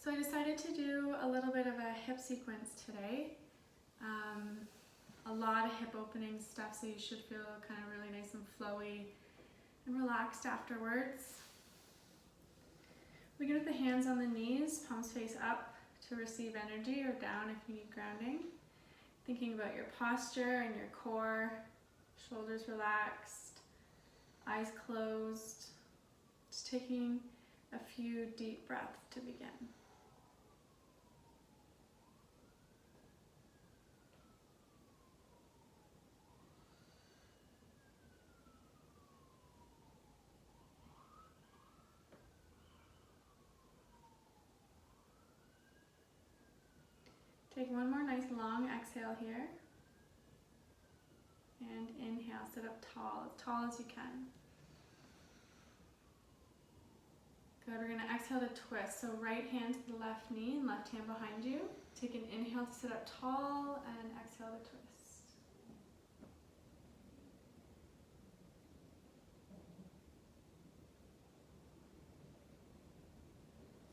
So I decided to do a little bit of a hip sequence today. A lot of hip opening stuff, so you should feel kind of really nice and flowy and relaxed afterwards. We get the hands on the knees, palms face up to receive energy, or down if you need grounding. Thinking about your posture and your core, shoulders relaxed, eyes closed. Just taking a few deep breaths to begin. Take one more nice long exhale here. And inhale, sit up tall as you can. Good, we're gonna exhale to twist. So right hand to the left knee and left hand behind you. Take an inhale to sit up tall and exhale to twist.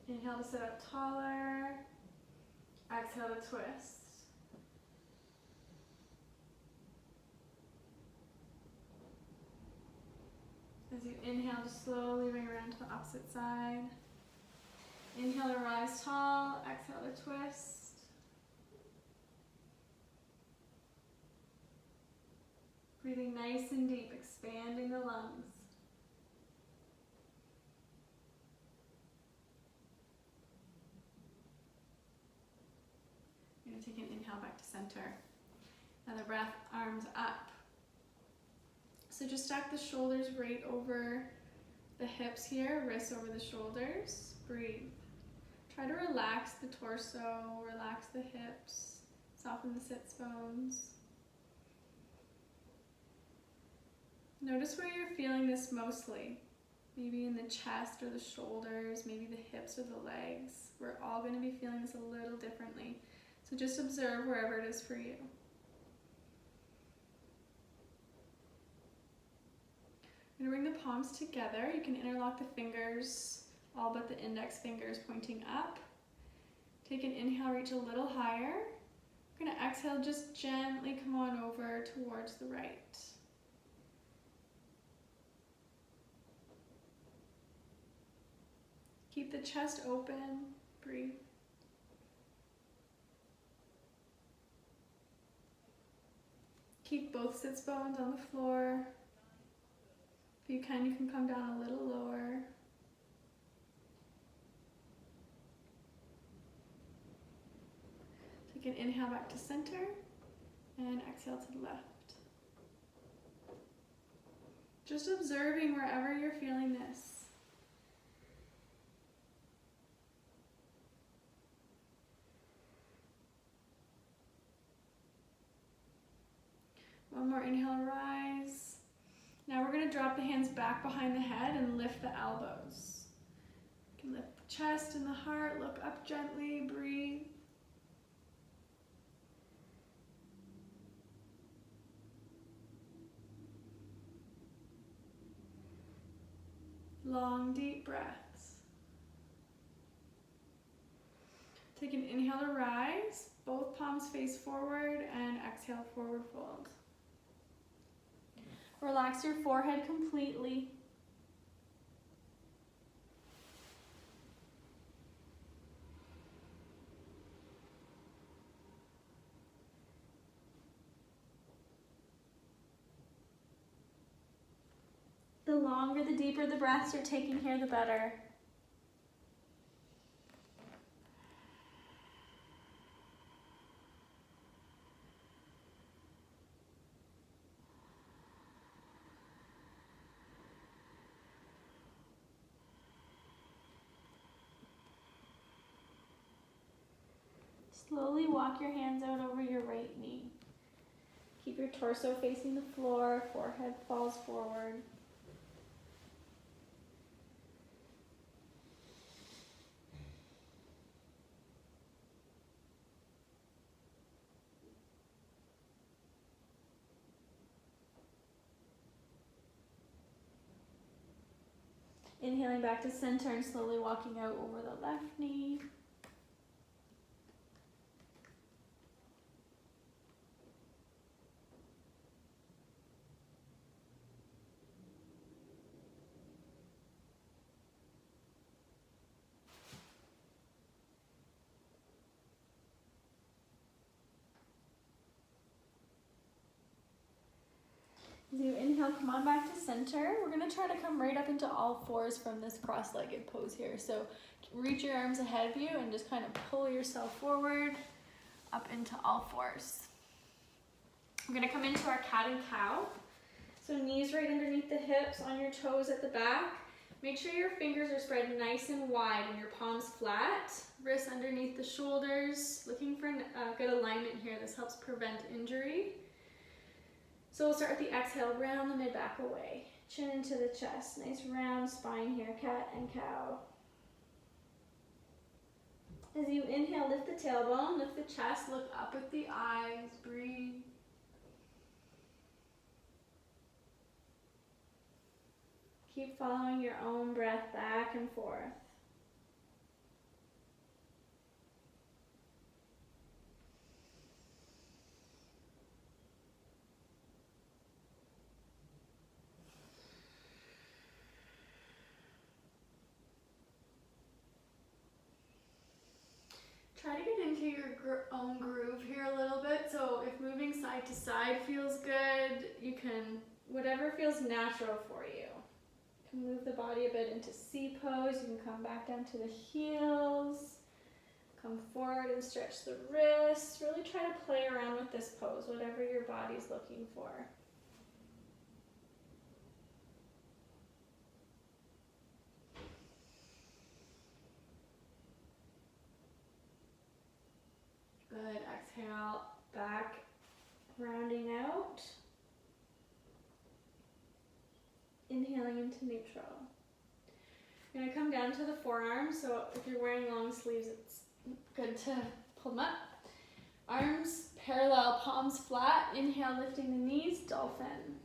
Inhale to sit up taller. Exhale to twist. As you inhale, just slowly bring around to the opposite side. Inhale to rise tall, exhale to twist. Breathing nice and deep, expanding the lungs. You're going to take an inhale back to center. Another breath, arms up. So just stack the shoulders right over the hips here, wrists over the shoulders. Breathe. Try to relax the torso, relax the hips, soften the sits bones. Notice where you're feeling this mostly. Maybe in the chest or the shoulders, maybe the hips or the legs. We're all going to be feeling this a little differently. So just observe wherever it is for you. We're going to bring the palms together. You can interlock the fingers, all but the index fingers pointing up. Take an inhale, reach a little higher. We're going to exhale, just gently come on over towards the right. Keep the chest open, breathe. Keep both sits bones on the floor. If you can come down a little lower. Take an inhale back to center and exhale to the left. Just observing wherever you're feeling this. One more inhale, rise. Now we're going to drop the hands back behind the head and lift the elbows. You can lift the chest and the heart, look up gently, breathe. Long, deep breaths. Take an inhale to rise, both palms face forward, and exhale, forward fold. Relax your forehead completely. The longer, the deeper the breaths you're taking here, the better. Slowly walk your hands out over your right knee. Keep your torso facing the floor, forehead falls forward. Inhaling back to center and slowly walking out over the left knee. As you inhale, come on back to center. We're gonna try to come right up into all fours from this cross-legged pose here. So reach your arms ahead of you and just kind of pull yourself forward up into all fours. We're gonna come into our cat and cow. So knees right underneath the hips, on your toes at the back. Make sure your fingers are spread nice and wide and your palms flat. Wrists underneath the shoulders. Looking for good alignment here. This helps prevent injury. So we'll start with the exhale, round the mid-back away. Chin into the chest. Nice round spine here, cat and cow. As you inhale, lift the tailbone, lift the chest, look up with the eyes, breathe. Keep following your own breath back and forth. Try to get into your own groove here a little bit. So if moving side to side feels good, you can, whatever feels natural for you. You can move the body a bit into C pose. You can come back down to the heels. Come forward and stretch the wrists. Really try to play around with this pose, whatever your body's looking for. Good, exhale, back, rounding out. Inhaling into neutral. You're gonna come down to the forearms, so if you're wearing long sleeves, it's good to pull them up. Arms parallel, palms flat. Inhale, lifting the knees, dolphin.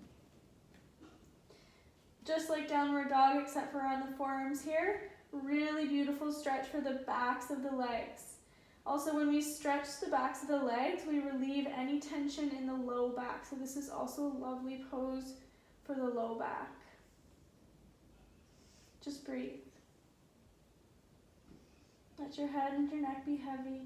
Just like downward dog, except for on the forearms here. Really beautiful stretch for the backs of the legs. Also, when we stretch the backs of the legs, we relieve any tension in the low back. So this is also a lovely pose for the low back. Just breathe. Let your head and your neck be heavy.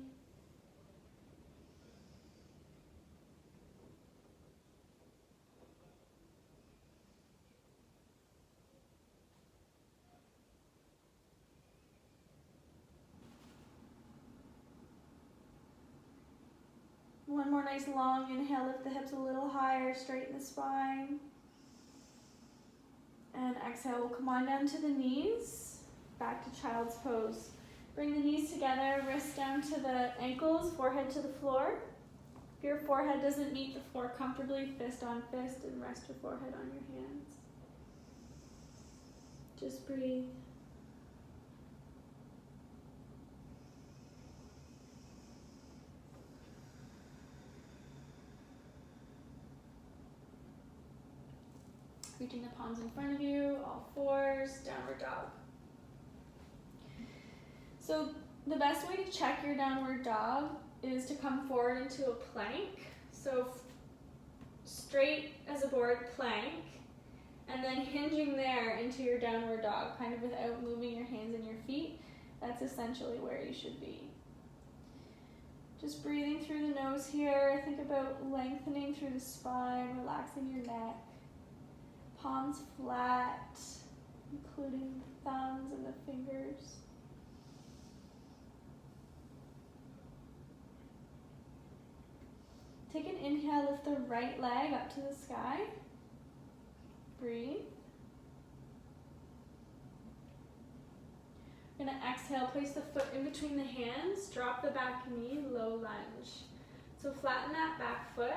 One more nice long inhale, lift the hips a little higher, straighten the spine. And exhale, we'll come on down to the knees, back to child's pose. Bring the knees together, wrists down to the ankles, forehead to the floor. If your forehead doesn't meet the floor comfortably, fist on fist, and rest your forehead on your hands. Just breathe. Reaching the palms in front of you, all fours, downward dog. So the best way to check your downward dog is to come forward into a plank. So straight as a board plank, and then hinging there into your downward dog, kind of without moving your hands and your feet. That's essentially where you should be. Just breathing through the nose here. Think about lengthening through the spine, relaxing your neck. Palms flat, including the thumbs and the fingers. Take an inhale, lift the right leg up to the sky. Breathe. We're gonna exhale, place the foot in between the hands, drop the back knee, low lunge. So flatten that back foot.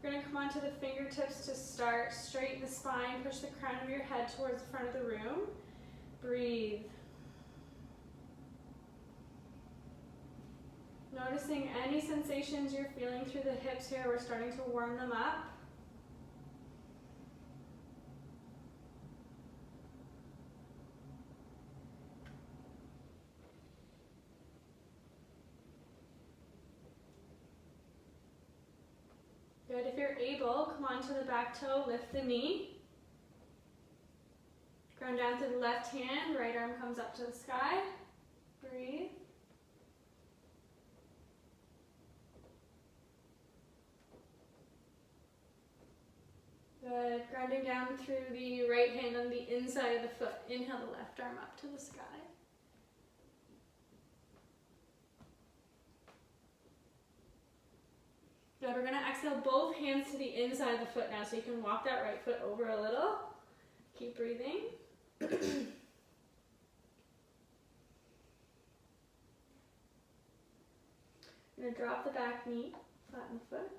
We're going to come onto the fingertips to start. Straighten the spine, push the crown of your head towards the front of the room. Breathe. Noticing any sensations you're feeling through the hips here. We're starting to warm them up. Good. If you're able, come onto the back toe, lift the knee. Ground down to the left hand, right arm comes up to the sky. Breathe. Good. Good. Grounding down through the right hand on the inside of the foot. Inhale the left arm up to the sky. Good. We're going to exhale both hands to the inside of the foot now, so you can walk that right foot over a little. Keep breathing. You're going to drop the back knee, flatten the foot.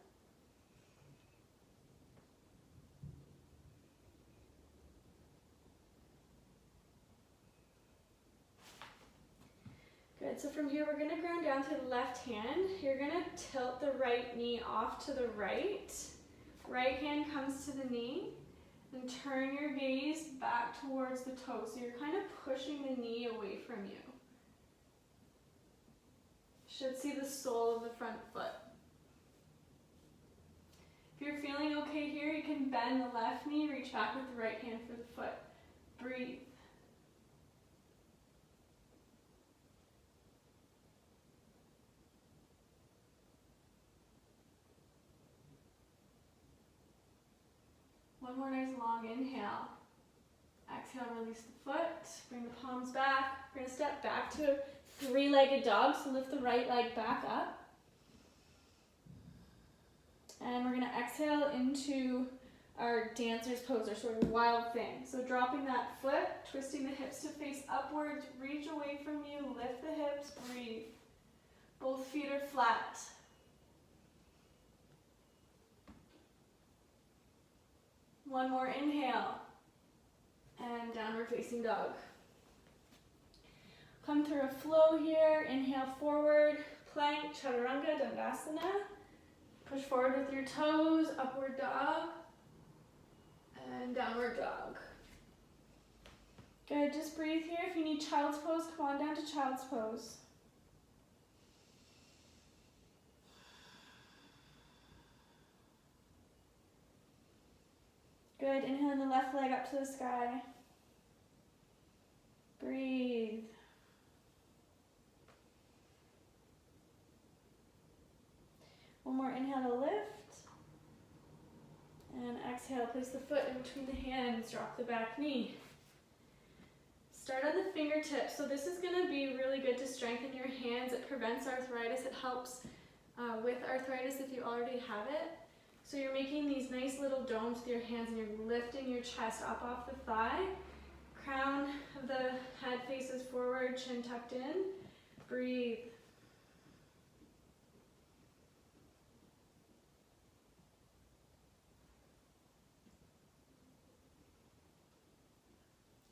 Good, so from here we're going to ground down to the left hand. You're going to tilt the right knee off to the right. Right hand comes to the knee. And turn your gaze back towards the toes. So you're kind of pushing the knee away from you. Should see the sole of the front foot. If you're feeling okay here, you can bend the left knee, reach back with the right hand for the foot. Breathe. One more nice long inhale. Exhale, release the foot. Bring the palms back. We're going to step back to three-legged dog. So lift the right leg back up. And we're going to exhale into our dancer's pose, or sort of wild thing. So dropping that foot, twisting the hips to face upwards, reach away from you, lift the hips, breathe. Both feet are flat. One more inhale, and downward facing dog. Come through a flow here, inhale forward, plank, chaturanga, dandasana. Push forward with your toes, upward dog, and downward dog. Good, just breathe here. If you need child's pose, come on down to child's pose. Good, inhaling the left leg up to the sky. Breathe. One more inhale to lift. And exhale, place the foot in between the hands, drop the back knee. Start on the fingertips. So this is going to be really good to strengthen your hands. It prevents arthritis. It helps with arthritis if you already have it. So you're making these nice little domes with your hands and you're lifting your chest up off the thigh. Crown of the head faces forward, chin tucked in. Breathe.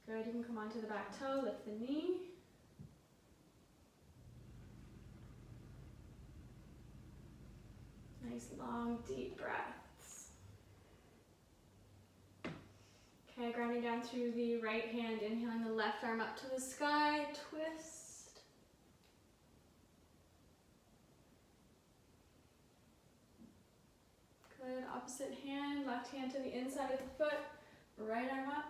Good, you can come onto the back toe, lift the knee. Nice long, deep breaths. Okay, grounding down through the right hand, inhaling the left arm up to the sky, twist. Good, opposite hand, left hand to the inside of the foot, right arm up.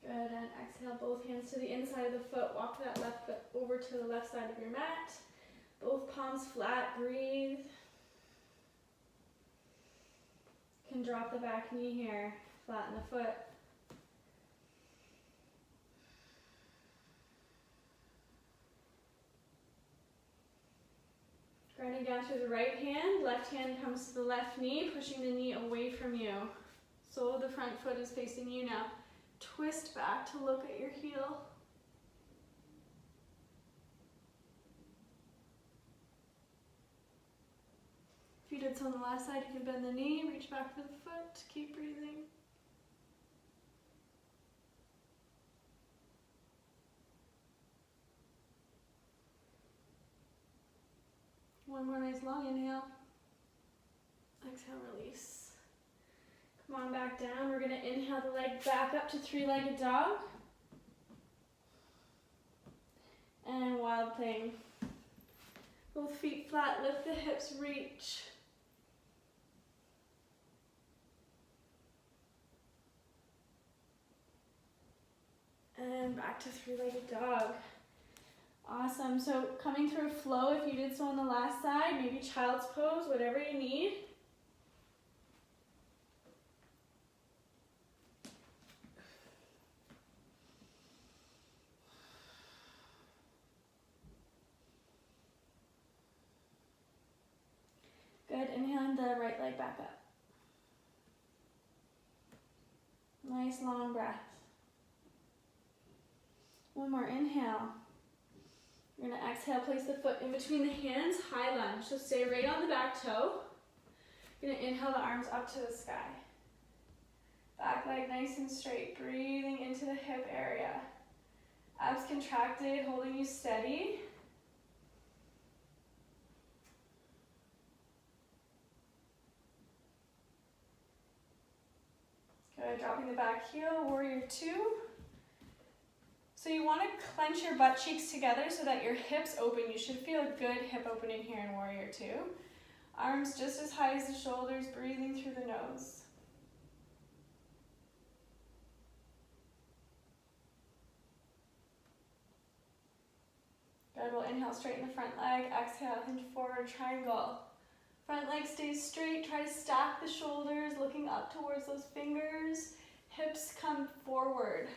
Good, and exhale both hands to the inside of the foot. Walk that left foot over to the left side of your mat. Both palms flat, breathe. You can drop the back knee here, flatten the foot. Grounding down through the right hand, left hand comes to the left knee, pushing the knee away from you. Sole of the front foot is facing you now. Twist back to look at your heel. If you did so on the last side, you can bend the knee, reach back for the foot, keep breathing. One more nice long inhale. Exhale, release. Come on back down. We're going to inhale the leg back up to three-legged dog. And wild thing. Both feet flat, lift the hips, reach. And back to three-legged dog. Awesome. So coming through flow, if you did so on the last side, maybe child's pose, whatever you need. Good. Inhaling the right leg back up. Nice long breath. One more inhale. You're going to exhale, place the foot in between the hands, high lunge. So stay right on the back toe. You're going to inhale the arms up to the sky. Back leg nice and straight, breathing into the hip area. Abs contracted, holding you steady. Good, dropping the back heel, warrior two. So you want to clench your butt cheeks together so that your hips open. You should feel a good hip opening here in warrior two. Arms just as high as the shoulders, breathing through the nose. Good, we'll inhale, straighten the front leg. Exhale, hinge forward, triangle. Front leg stays straight. Try to stack the shoulders, looking up towards those fingers. Hips come forward,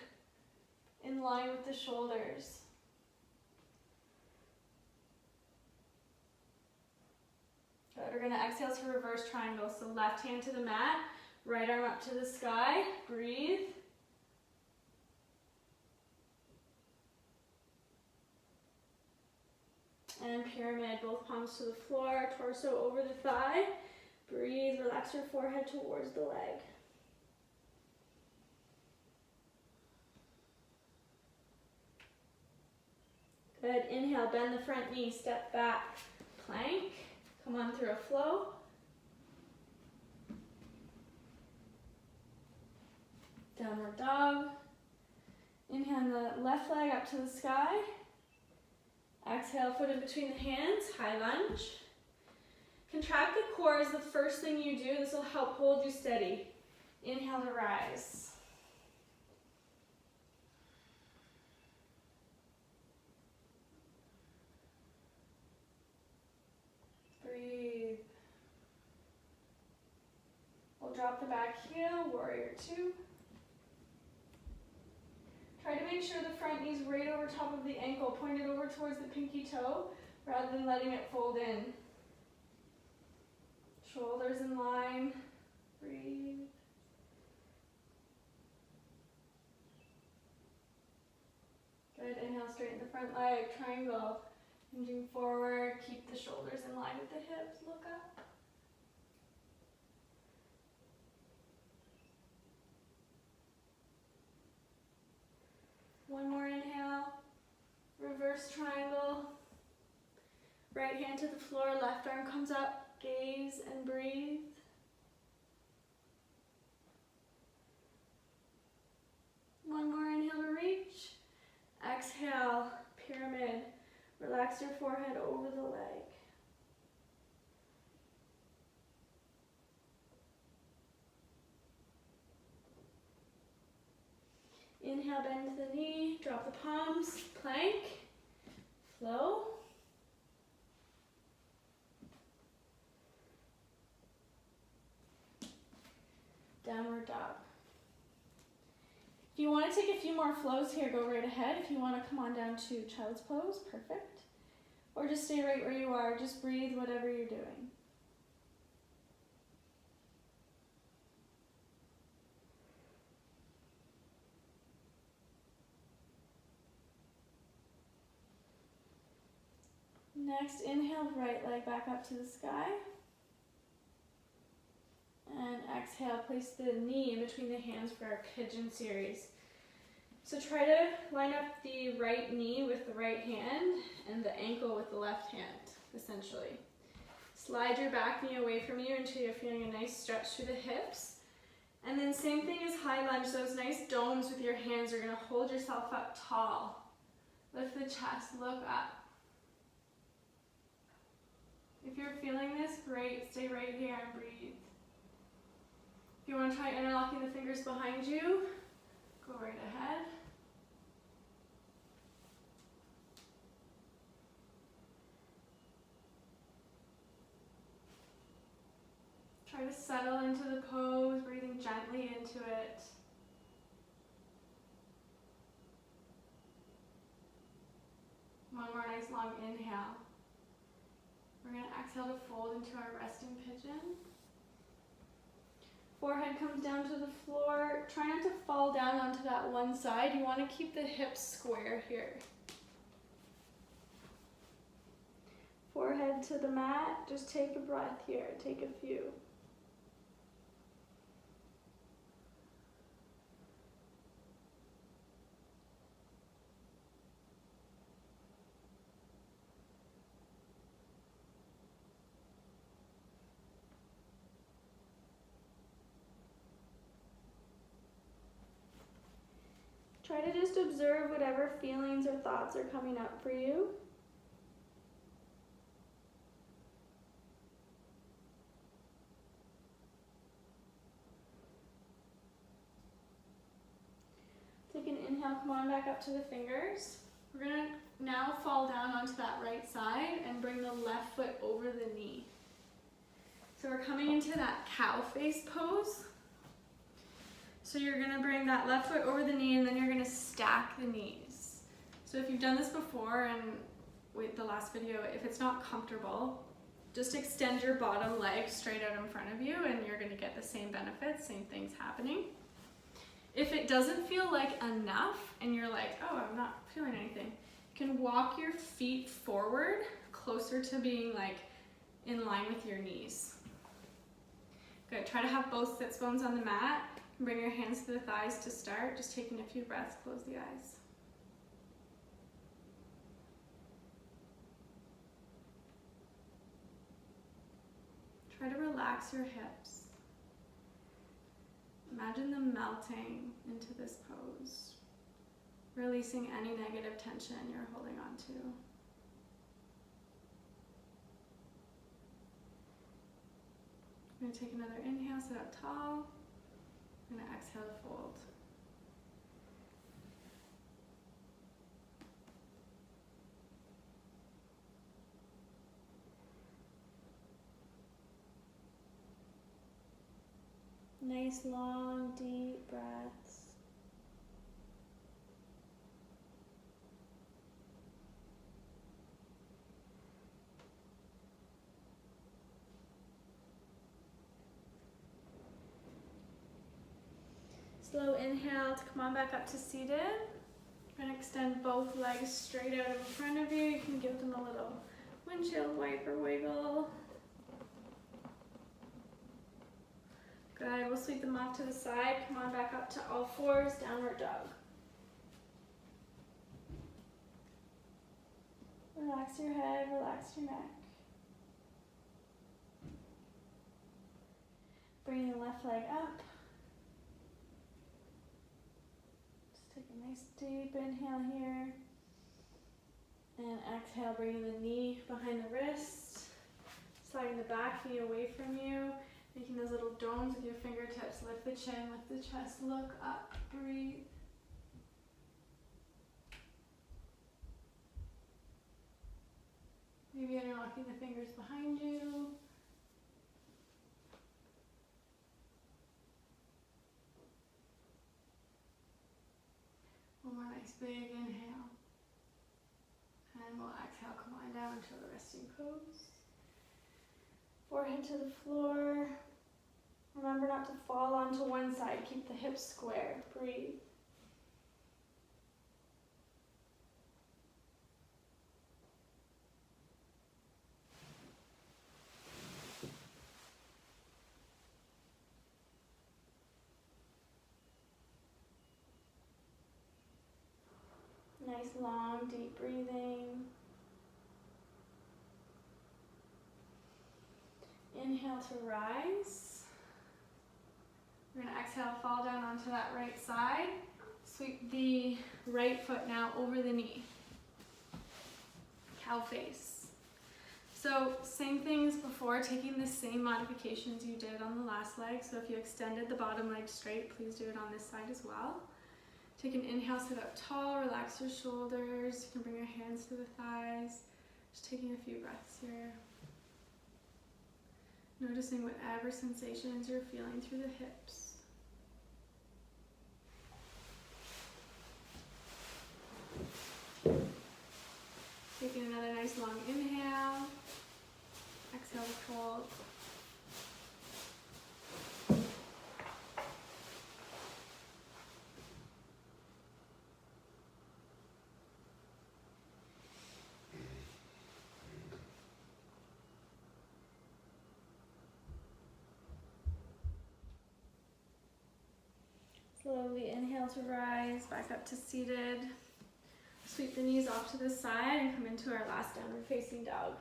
in line with the shoulders. Good, we're gonna exhale to reverse triangle. So left hand to the mat, right arm up to the sky, breathe. And pyramid, both palms to the floor, torso over the thigh. Breathe, relax your forehead towards the leg. Good, inhale, bend the front knee, step back, plank. Come on through a flow. Downward dog. Inhale the left leg up to the sky. Exhale, foot in between the hands, high lunge. Contract the core is the first thing you do. This will help hold you steady. Inhale to rise. Breathe. We'll drop the back heel, warrior two. Try to make sure the front knee's right over top of the ankle, pointed over towards the pinky toe, rather than letting it fold in. Shoulders in line. Breathe. Good, inhale, straighten the front leg, triangle. Hinging forward, keep the shoulders in line with the hips, look up. One more inhale, reverse triangle. Right hand to the floor, left arm comes up, gaze and breathe. One more inhale to reach. Exhale, pyramid. Relax your forehead over the leg. Inhale, bend to the knee, drop the palms, plank, flow. Downward dog. If you want to take a few more flows here, go right ahead. If you want to come on down to child's pose, perfect. Or just stay right where you are, just breathe whatever you're doing. Next, inhale, right leg back up to the sky. And exhale, place the knee in between the hands for our pigeon series. So try to line up the right knee with the right hand and the ankle with the left hand, essentially. Slide your back knee away from you until you're feeling a nice stretch through the hips. And then same thing as high lunge, those nice domes with your hands. You're gonna hold yourself up tall. Lift the chest, look up. If you're feeling this, great, stay right here and breathe. If you want to try interlocking the fingers behind you, go right ahead. Try to settle into the pose, breathing gently into it. One more nice long inhale. We're going to exhale to fold into our resting pigeon. Forehead comes down to the floor. Try not to fall down onto that one side. You want to keep the hips square here. Forehead to the mat. Just take a breath here. Take a few. Try to just observe whatever feelings or thoughts are coming up for you. Take an inhale, come on back up to the fingers. We're going to now fall down onto that right side and bring the left foot over the knee. So we're coming into that cow face pose. So you're going to bring that left foot over the knee and then you're going to stack the knees. So if you've done this before and with the last video, if it's not comfortable, just extend your bottom leg straight out in front of you and you're going to get the same benefits, same things happening. If it doesn't feel like enough and you're like, oh, I'm not feeling anything, you can walk your feet forward closer to being like in line with your knees. Good, try to have both sits bones on the mat. Bring your hands to the thighs to start. Just taking a few breaths, close the eyes. Try to relax your hips. Imagine them melting into this pose, releasing any negative tension you're holding on to. I'm going to take another inhale, sit up tall. I'm going to exhale to fold. Nice long deep breaths. Slow inhale to come on back up to seated. We're going to extend both legs straight out in front of you. You can give them a little windshield wiper wiggle. Good, we'll sweep them off to the side. Come on back up to all fours, downward dog. Relax your head, relax your neck. Bring the left leg up. Take a nice deep inhale here. And exhale, bringing the knee behind the wrist. Sliding the back knee away from you. Making those little domes with your fingertips. Lift the chin, lift the chest, look up, breathe. Maybe interlocking the fingers behind you. One more nice big inhale. And we'll exhale, come on down to the resting pose. Forehead to the floor. Remember not to fall onto one side. Keep the hips square. Breathe. Nice long deep breathing. Inhale to rise. We're going to exhale, fall down onto that right side. Sweep the right foot now over the knee. Cow face. So same thing as before, taking the same modifications you did on the last leg. So if you extended the bottom leg straight, please do it on this side as well. Take an inhale, sit up tall, relax your shoulders. You can bring your hands to the thighs. Just taking a few breaths here. Noticing whatever sensations you're feeling through the hips. Taking another nice long inhale. Exhale to fold. Slowly inhale to rise, back up to seated. Sweep the knees off to the side and come into our last downward facing dog.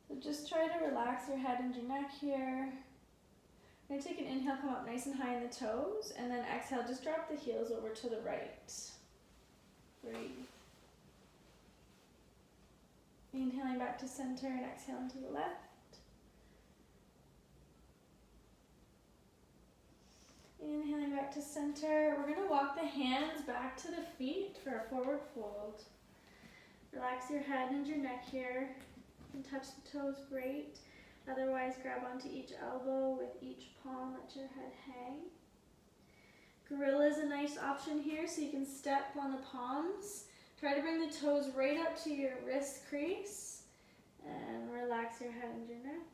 So just try to relax your head and your neck here. I'm going to take an inhale, come up nice and high in the toes, and then exhale, just drop the heels over to the right. Breathe. Inhaling back to center and exhaling to the left. Inhaling back to center. We're going to walk the hands back to the feet for a forward fold. Relax your head and your neck here. You can touch the toes, great. Otherwise, grab onto each elbow with each palm, let your head hang. Gorilla is a nice option here, so you can step on the palms. Try to bring the toes right up to your wrist crease and relax your head and your neck.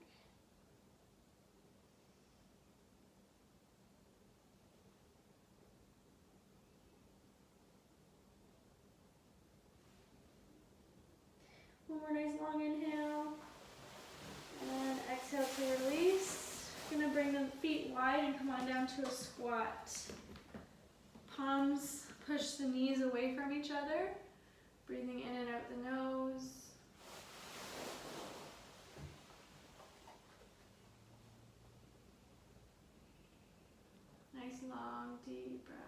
One more nice long inhale, and exhale to release. Gonna bring the feet wide and come on down to a squat. Palms push the knees away from each other. Breathing in and out the nose. Nice long deep breaths.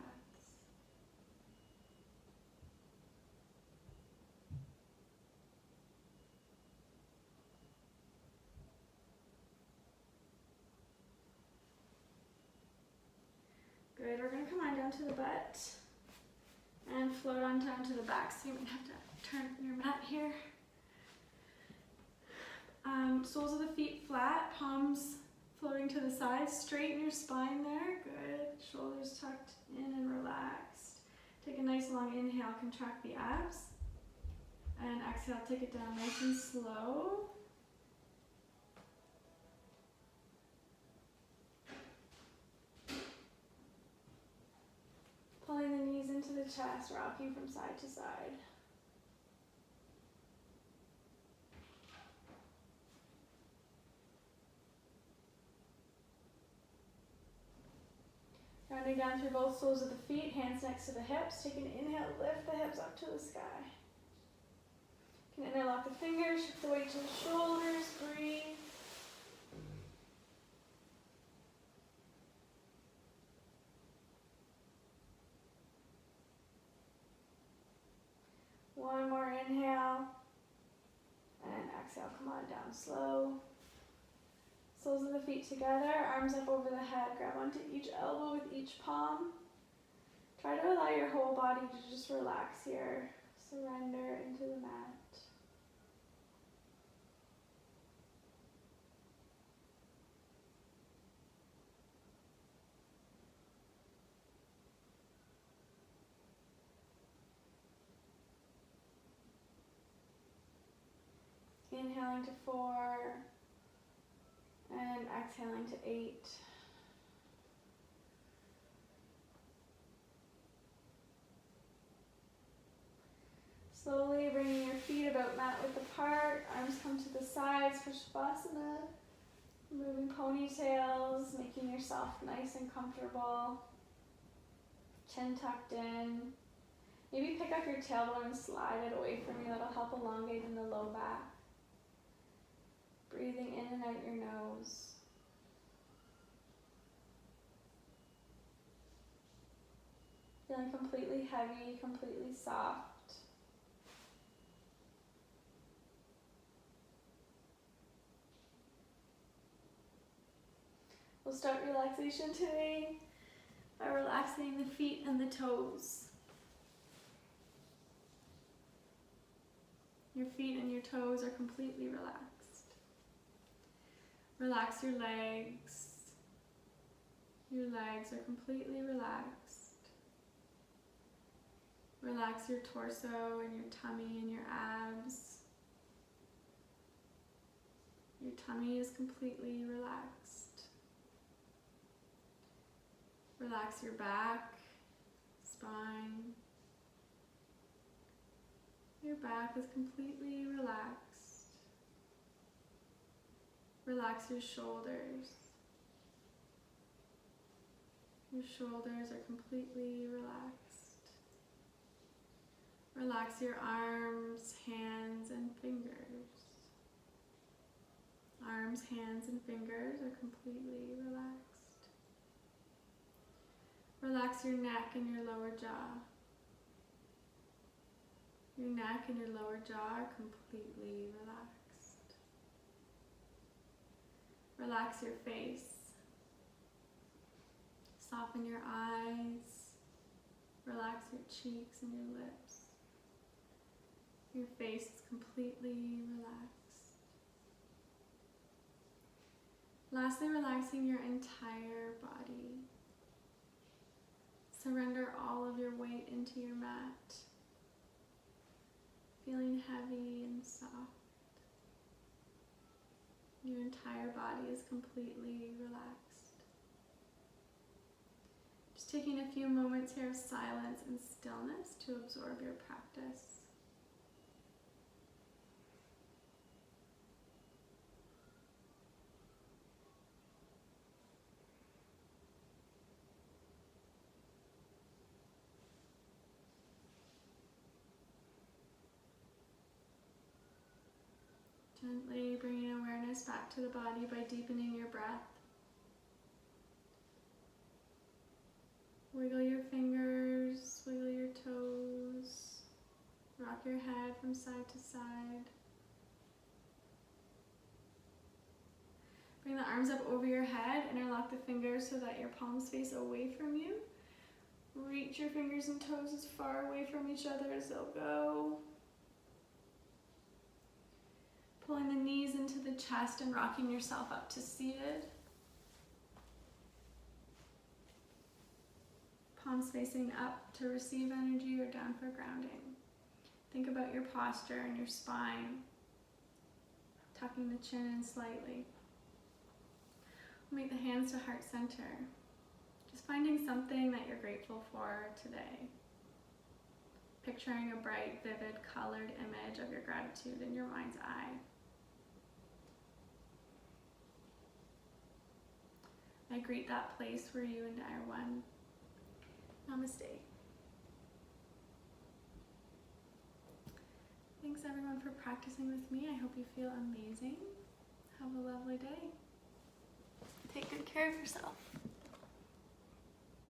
Good, we're going to come on down to the butt and float on down to the back, so you might have to turn your mat here. Soles of the feet flat, palms floating to the sides, straighten your spine there, good. Shoulders tucked in and relaxed. Take a nice long inhale, contract the abs, and exhale, take it down nice and slow. Pulling the knees into the chest, rocking from side to side. Rounding down through both soles of the feet, hands next to the hips. Take an inhale, lift the hips up to the sky. You can interlock the fingers, shift the weight to the shoulders, breathe. One more inhale, and exhale, come on down slow. Soles of the feet together, arms up over the head, grab onto each elbow with each palm. Try to allow your whole body to just relax here. Surrender into the mat. Inhaling to 4 and exhaling to 8. Slowly bringing your feet about mat width apart, arms come to the sides for Shavasana. Moving ponytails, making yourself nice and comfortable. Chin tucked in. Maybe pick up your tailbone and slide it away from you. That'll help elongate in the low back. Breathing in and out your nose. Feeling completely heavy, completely soft. We'll start relaxation today by relaxing the feet and the toes. Your feet and your toes are completely relaxed. Relax your legs. Your legs are completely relaxed. Relax your torso and your tummy and your abs. Your tummy is completely relaxed. Relax your back, spine. Your back is completely relaxed. Relax your shoulders. Your shoulders are completely relaxed. Relax your arms, hands, and fingers. Arms, hands, and fingers are completely relaxed. Relax your neck and your lower jaw. Your neck and your lower jaw are completely relaxed. Relax your face. Soften your eyes. Relax your cheeks and your lips. Your face is completely relaxed. Lastly, relaxing your entire body. Surrender all of your weight into your mat. Feeling heavy and soft. Your entire body is completely relaxed. Just taking a few moments here of silence and stillness to absorb your practice. Gently bringing awareness back to the body by deepening your breath. Wiggle your fingers, wiggle your toes, rock your head from side to side. Bring the arms up over your head, interlock the fingers so that your palms face away from you. Reach your fingers and toes as far away from each other as they'll go. Pulling the knees into the chest and rocking yourself up to seated. Palms facing up to receive energy or down for grounding. Think about your posture and your spine. Tucking the chin in slightly. Make the hands to heart center. Just finding something that you're grateful for today. Picturing a bright, vivid, colored image of your gratitude in your mind's eye. I greet that place where you and I are one. Namaste. Thanks everyone for practicing with me. I hope you feel amazing. Have a lovely day. Take good care of yourself.